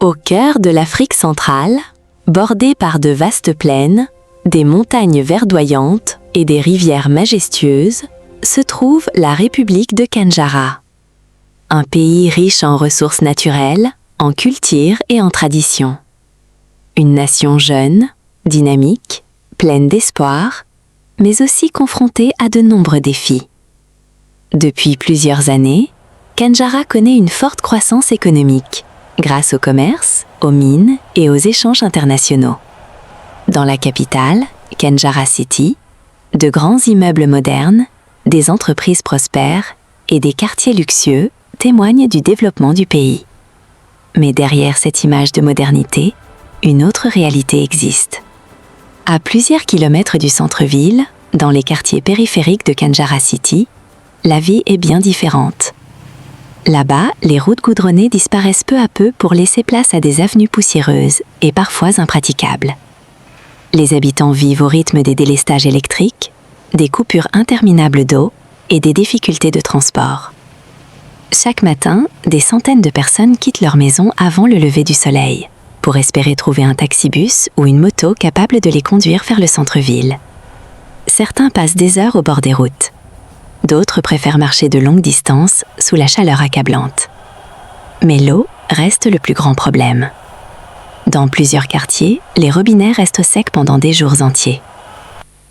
Au cœur de l'Afrique centrale, bordée par de vastes plaines, des montagnes verdoyantes et des rivières majestueuses, se trouve la République de Kandjara. Un pays riche en ressources naturelles, en culture et en traditions. Une nation jeune, dynamique, pleine d'espoir, mais aussi confrontée à de nombreux défis. Depuis plusieurs années, Kandjara connaît une forte croissance économique, grâce au commerce, aux mines et aux échanges internationaux. Dans la capitale, Kandjara City, de grands immeubles modernes, des entreprises prospères et des quartiers luxueux témoignent du développement du pays. Mais derrière cette image de modernité, une autre réalité existe. À plusieurs kilomètres du centre-ville, dans les quartiers périphériques de Kandjara City, la vie est bien différente. Là-bas, les routes goudronnées disparaissent peu à peu pour laisser place à des avenues poussiéreuses et parfois impraticables. Les habitants vivent au rythme des délestages électriques, des coupures interminables d'eau et des difficultés de transport. Chaque matin, des centaines de personnes quittent leur maison avant le lever du soleil, pour espérer trouver un taxibus ou une moto capable de les conduire vers le centre-ville. Certains passent des heures au bord des routes. D'autres préfèrent marcher de longues distances sous la chaleur accablante. Mais l'eau reste le plus grand problème. Dans plusieurs quartiers, les robinets restent secs pendant des jours entiers.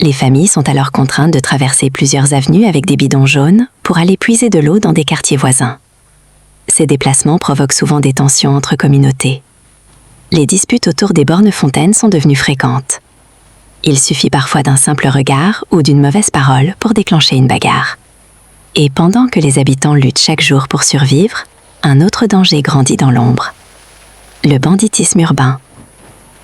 Les familles sont alors contraintes de traverser plusieurs avenues avec des bidons jaunes pour aller puiser de l'eau dans des quartiers voisins. Ces déplacements provoquent souvent des tensions entre communautés. Les disputes autour des bornes fontaines sont devenues fréquentes. Il suffit parfois d'un simple regard ou d'une mauvaise parole pour déclencher une bagarre. Et pendant que les habitants luttent chaque jour pour survivre, un autre danger grandit dans l'ombre. Le banditisme urbain.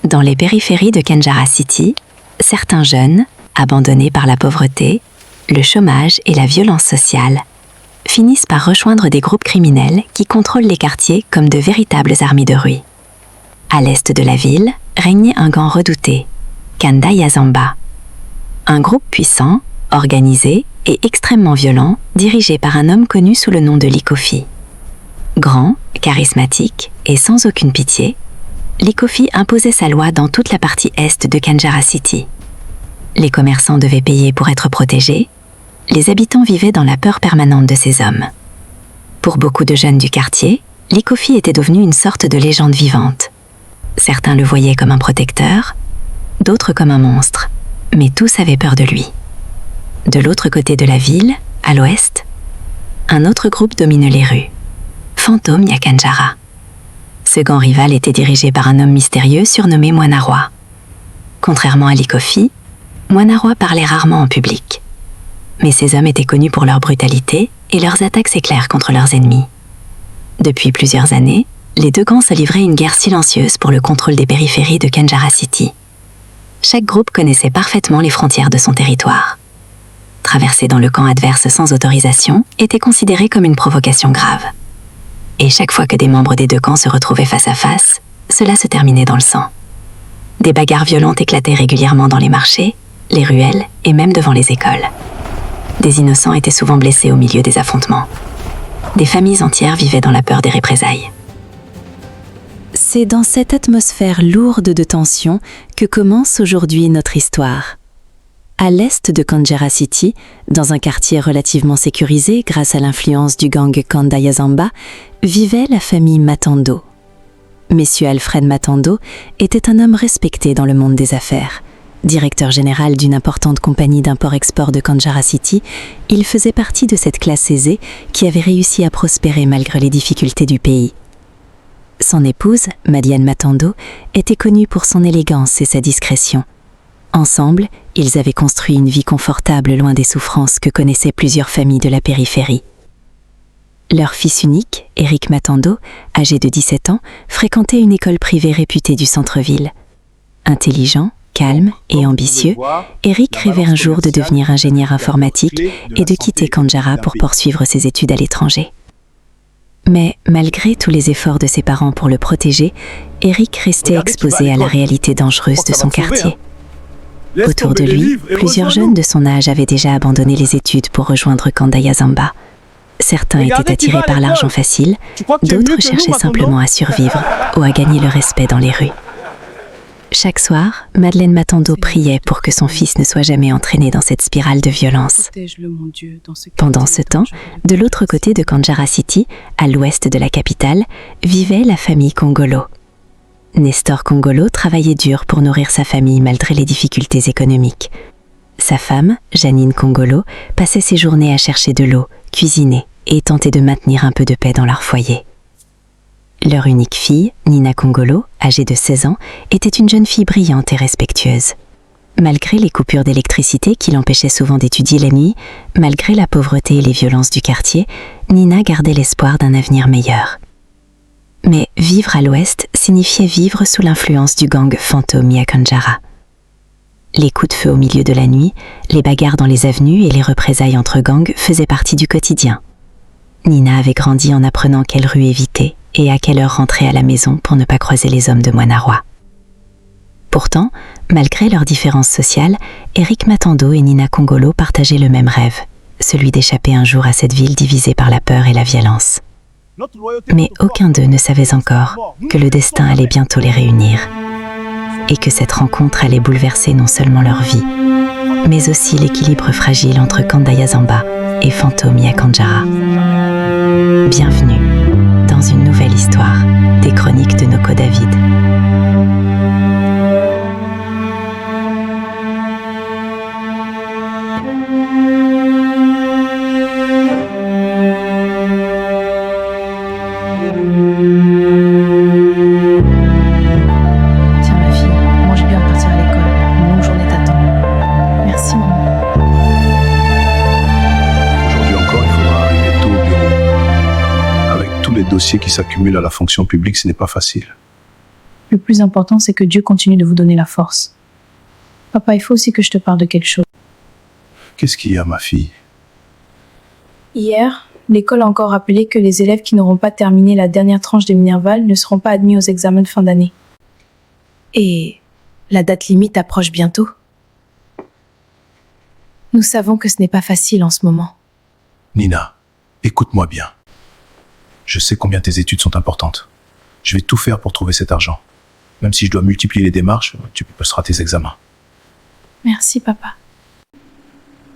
Dans les périphéries de Kandjara City, certains jeunes, abandonnés par la pauvreté, le chômage et la violence sociale, finissent par rejoindre des groupes criminels qui contrôlent les quartiers comme de véritables armées de rue. À l'est de la ville, régnait un gang redouté, Kanda Yazamba. Un groupe puissant, organisé et extrêmement violent, dirigé par un homme connu sous le nom de Likofi. Grand, charismatique et sans aucune pitié, Likofi imposait sa loi dans toute la partie est de Kandjara City. Les commerçants devaient payer pour être protégés, les habitants vivaient dans la peur permanente de ces hommes. Pour beaucoup de jeunes du quartier, Likofi était devenu une sorte de légende vivante. Certains le voyaient comme un protecteur, d'autres comme un monstre, mais tous avaient peur de lui. De l'autre côté de la ville, à l'ouest, un autre groupe domine les rues, Fantôme ya Kandjara. Ce gang rival était dirigé par un homme mystérieux surnommé Mwanarwa. Contrairement à Likofi, Mwanarwa parlait rarement en public. Mais ces hommes étaient connus pour leur brutalité et leurs attaques éclairs contre leurs ennemis. Depuis plusieurs années, les deux gangs se livraient une guerre silencieuse pour le contrôle des périphéries de Kandjara City. Chaque groupe connaissait parfaitement les frontières de son territoire. Traverser dans le camp adverse sans autorisation était considéré comme une provocation grave. Et chaque fois que des membres des deux camps se retrouvaient face à face, cela se terminait dans le sang. Des bagarres violentes éclataient régulièrement dans les marchés, les ruelles et même devant les écoles. Des innocents étaient souvent blessés au milieu des affrontements. Des familles entières vivaient dans la peur des représailles. C'est dans cette atmosphère lourde de tensions que commence aujourd'hui notre histoire. À l'est de Kandjara City, dans un quartier relativement sécurisé grâce à l'influence du gang Kanda Yazamba, vivait la famille Matando. Monsieur Alfred Matando était un homme respecté dans le monde des affaires. Directeur général d'une importante compagnie d'import-export de Kandjara City, il faisait partie de cette classe aisée qui avait réussi à prospérer malgré les difficultés du pays. Son épouse, Madiane Matando, était connue pour son élégance et sa discrétion. Ensemble, ils avaient construit une vie confortable loin des souffrances que connaissaient plusieurs familles de la périphérie. Leur fils unique, Eric Matando, âgé de 17 ans, fréquentait une école privée réputée du centre-ville. Intelligent, calme et ambitieux, Eric rêvait un jour de devenir ingénieur informatique et de quitter Kandjara pour poursuivre ses études à l'étranger. Mais malgré tous les efforts de ses parents pour le protéger, Eric restait exposé à la réalité dangereuse de son quartier. Autour de lui, plusieurs jeunes de son âge avaient déjà abandonné les études pour rejoindre Kanda Yazamba. Certains étaient attirés par l'argent facile, d'autres cherchaient simplement à survivre ou à gagner le respect dans les rues. Chaque soir, Madeleine Matando priait pour que son fils ne soit jamais entraîné dans cette spirale de violence. Pendant ce temps, de l'autre côté de Kanjara City, à l'ouest de la capitale, vivait la famille Kongolo. Nestor Kongolo travaillait dur pour nourrir sa famille malgré les difficultés économiques. Sa femme, Janine Kongolo, passait ses journées à chercher de l'eau, cuisiner et tenter de maintenir un peu de paix dans leur foyer. Leur unique fille, Nina Kongolo, âgée de 16 ans, était une jeune fille brillante et respectueuse. Malgré les coupures d'électricité qui l'empêchaient souvent d'étudier la nuit, malgré la pauvreté et les violences du quartier, Nina gardait l'espoir d'un avenir meilleur. Mais vivre à l'ouest signifiait vivre sous l'influence du gang fantôme à Kanjara. Les coups de feu au milieu de la nuit, les bagarres dans les avenues et les représailles entre gangs faisaient partie du quotidien. Nina avait grandi en apprenant quelle rue éviter et à quelle heure rentrer à la maison pour ne pas croiser les hommes de Moinarwa. Pourtant, malgré leurs différences sociales, Eric Matando et Nina Kongolo partageaient le même rêve, celui d'échapper un jour à cette ville divisée par la peur et la violence. Mais aucun d'eux ne savait encore que le destin allait bientôt les réunir et que cette rencontre allait bouleverser non seulement leur vie, mais aussi l'équilibre fragile entre Kandaya Zamba et Fantomi à Kanjara. Bienvenue dans une nouvelle histoire des chroniques de Noko David. Tiens ma fille, mange bien de partir à l'école. Une longue journée t'attend. Merci maman. Aujourd'hui encore, il faudra arriver tôt au bureau. Avec tous les dossiers qui s'accumulent à la fonction publique, ce n'est pas facile. Le plus important, c'est que Dieu continue de vous donner la force. Papa, il faut aussi que je te parle de quelque chose. Qu'est-ce qu'il y a, ma fille? Hier, l'école a encore rappelé que les élèves qui n'auront pas terminé la dernière tranche de Minerval ne seront pas admis aux examens de fin d'année. Et la date limite approche bientôt. Nous savons que ce n'est pas facile en ce moment. Nina, écoute-moi bien. Je sais combien tes études sont importantes. Je vais tout faire pour trouver cet argent. Même si je dois multiplier les démarches, tu passeras tes examens. Merci papa.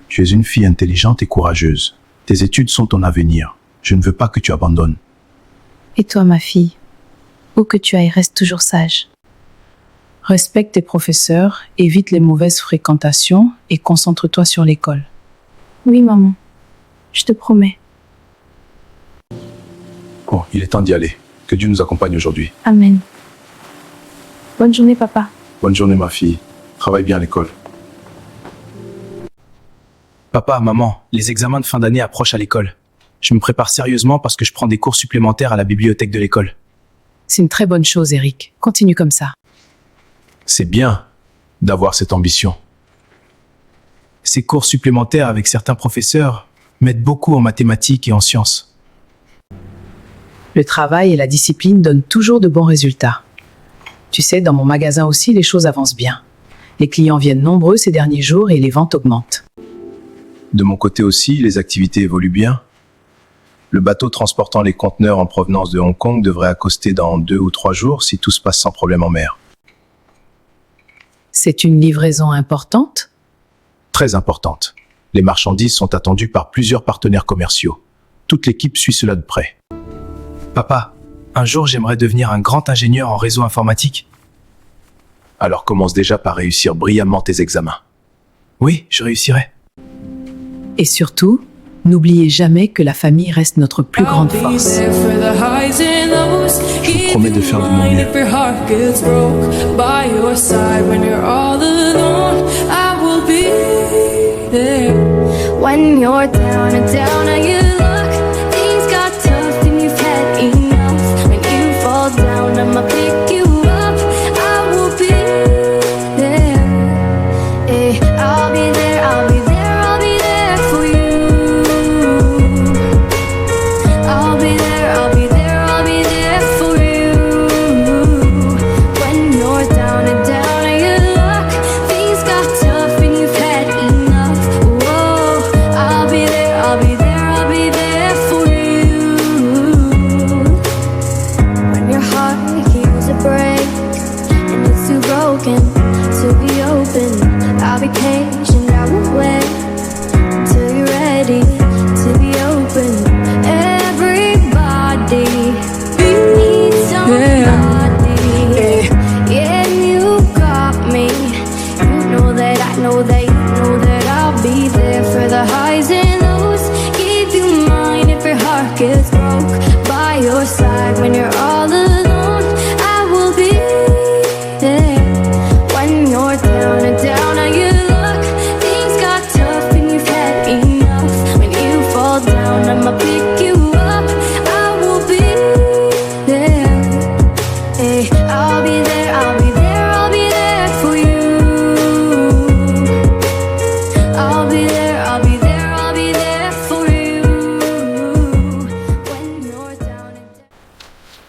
Tu es une fille intelligente et courageuse. Tes études sont ton avenir. Je ne veux pas que tu abandonnes. Et toi ma fille, où que tu ailles, reste toujours sage. Respecte tes professeurs, évite les mauvaises fréquentations et concentre-toi sur l'école. Oui maman, je te promets. Bon, il est temps d'y aller. Que Dieu nous accompagne aujourd'hui. Amen. Bonne journée papa. Bonne journée, ma fille. Travaille bien à l'école. Papa, maman, les examens de fin d'année approchent à l'école. Je me prépare sérieusement parce que je prends des cours supplémentaires à la bibliothèque de l'école. C'est une très bonne chose Eric. Continue comme ça. C'est bien d'avoir cette ambition. Ces cours supplémentaires avec certains professeurs m'aident beaucoup en mathématiques et en sciences. Le travail et la discipline donnent toujours de bons résultats. Tu sais, dans mon magasin aussi, les choses avancent bien. Les clients viennent nombreux ces derniers jours et les ventes augmentent. De mon côté aussi, les activités évoluent bien. Le bateau transportant les conteneurs en provenance de Hong Kong devrait accoster dans 2 ou 3 jours si tout se passe sans problème en mer. C'est une livraison importante? Très importante. Les marchandises sont attendues par plusieurs partenaires commerciaux. Toute l'équipe suit cela de près. Papa, un jour j'aimerais devenir un grand ingénieur en réseau informatique. Alors commence déjà par réussir brillamment tes examens. Oui, je réussirai. Et surtout, n'oubliez jamais que la famille reste notre plus grande force. Je vous promets de faire de mon mieux. When you're down and down and you look, things got tough and you've had enough. When you fall down, I'ma pick you up. I will be there. Eh, I'll be there, I'll be there, I'll be there for you. I'll be there, I'll be there, I'll be there for you. When you're down and you look, things got tough and you've had enough. Whoa, I'll be there, I'll be there, I'll be vacation. I will wait till you're ready to be open. Everybody needs somebody. Yeah, you got me. You know that I know that you know that I'll be there for the highs and lows. Keep you mine if your heart gets broke. By your side when you're all alone. I will be there when you're down and down on your luck. Things got tough and you've had enough. When you fall down, I'ma pick you up. I will be there. Hey, I'll be there, I'll be there, I'll be there for you. I'll be there, I'll be there, I'll be there for you. When you're down and down.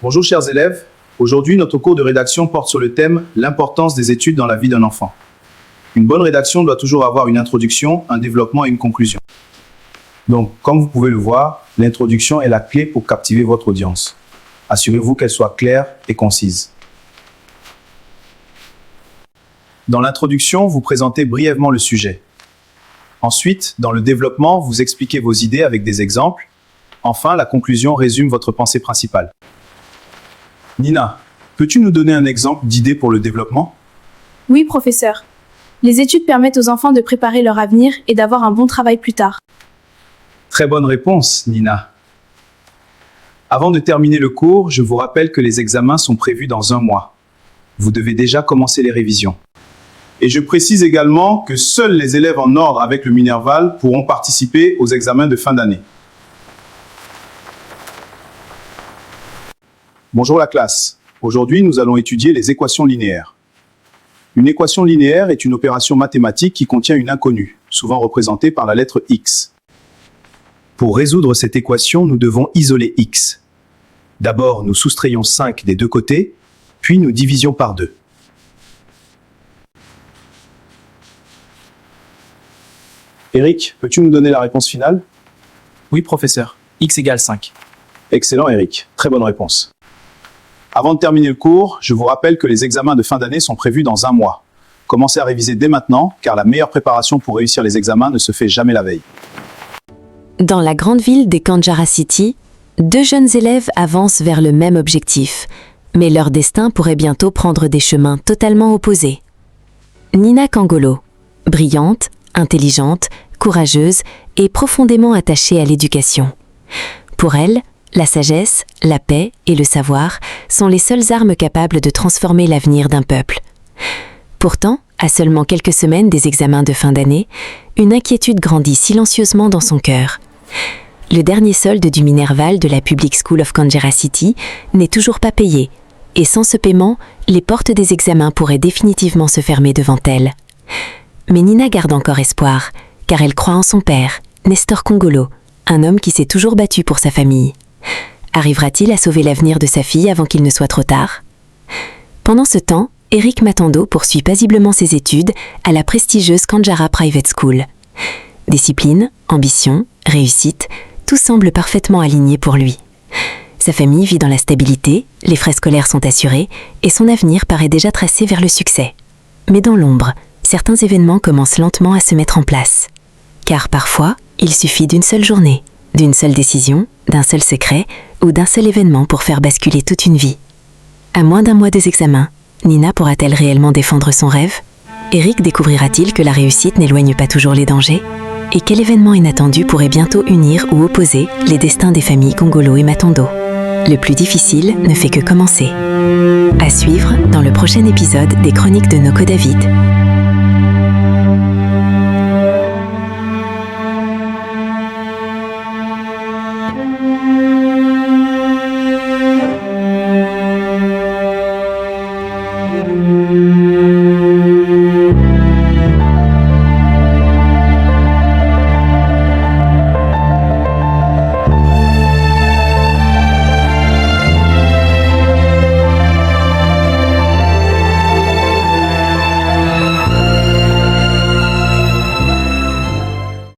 Bonjour chers élèves, aujourd'hui notre cours de rédaction porte sur le thème « L'importance des études dans la vie d'un enfant ». Une bonne rédaction doit toujours avoir une introduction, un développement et une conclusion. Donc, comme vous pouvez le voir, l'introduction est la clé pour captiver votre audience. Assurez-vous qu'elle soit claire et concise. Dans l'introduction, vous présentez brièvement le sujet. Ensuite, dans le développement, vous expliquez vos idées avec des exemples. Enfin, la conclusion résume votre pensée principale. Nina, peux-tu nous donner un exemple d'idée pour le développement ? Oui, professeur. Les études permettent aux enfants de préparer leur avenir et d'avoir un bon travail plus tard. Très bonne réponse, Nina. Avant de terminer le cours, je vous rappelle que les examens sont prévus dans 1 mois. Vous devez déjà commencer les révisions. Et je précise également que seuls les élèves en ordre avec le Minerval pourront participer aux examens de fin d'année. Bonjour la classe. Aujourd'hui, nous allons étudier les équations linéaires. Une équation linéaire est une opération mathématique qui contient une inconnue, souvent représentée par la lettre x. Pour résoudre cette équation, nous devons isoler x. D'abord, nous soustrayons 5 des deux côtés, puis nous divisions par 2. Eric, peux-tu nous donner la réponse finale ? Oui, professeur. X égale 5. Excellent Eric, très bonne réponse. Avant de terminer le cours, je vous rappelle que les examens de fin d'année sont prévus dans 1 mois. Commencez à réviser dès maintenant, car la meilleure préparation pour réussir les examens ne se fait jamais la veille. Dans la grande ville des Kanjara City, 2 jeunes élèves avancent vers le même objectif, mais leur destin pourrait bientôt prendre des chemins totalement opposés. Nina Kangolo, brillante, intelligente, courageuse et profondément attachée à l'éducation. Pour elle, la sagesse, la paix et le savoir sont les seules armes capables de transformer l'avenir d'un peuple. Pourtant, à seulement quelques semaines des examens de fin d'année, une inquiétude grandit silencieusement dans son cœur. Le dernier solde du Minerval de la Public School of Kanjara City n'est toujours pas payé, et sans ce paiement, les portes des examens pourraient définitivement se fermer devant elle. Mais Nina garde encore espoir, car elle croit en son père, Nestor Kongolo, un homme qui s'est toujours battu pour sa famille. Arrivera-t-il à sauver l'avenir de sa fille avant qu'il ne soit trop tard ? Pendant ce temps, Eric Matando poursuit paisiblement ses études à la prestigieuse Kanjara Private School. Discipline, ambition, réussite, tout semble parfaitement aligné pour lui. Sa famille vit dans la stabilité, les frais scolaires sont assurés et son avenir paraît déjà tracé vers le succès. Mais dans l'ombre, certains événements commencent lentement à se mettre en place. Car parfois, il suffit d'une seule journée, d'une seule décision, d'un seul secret ou d'un seul événement pour faire basculer toute une vie. À moins d'1 mois des examens, Nina pourra-t-elle réellement défendre son rêve ? Eric découvrira-t-il que la réussite n'éloigne pas toujours les dangers ? Et quel événement inattendu pourrait bientôt unir ou opposer les destins des familles Kongolo et Matando ? Le plus difficile ne fait que commencer. À suivre dans le prochain épisode des Chroniques de Noko David.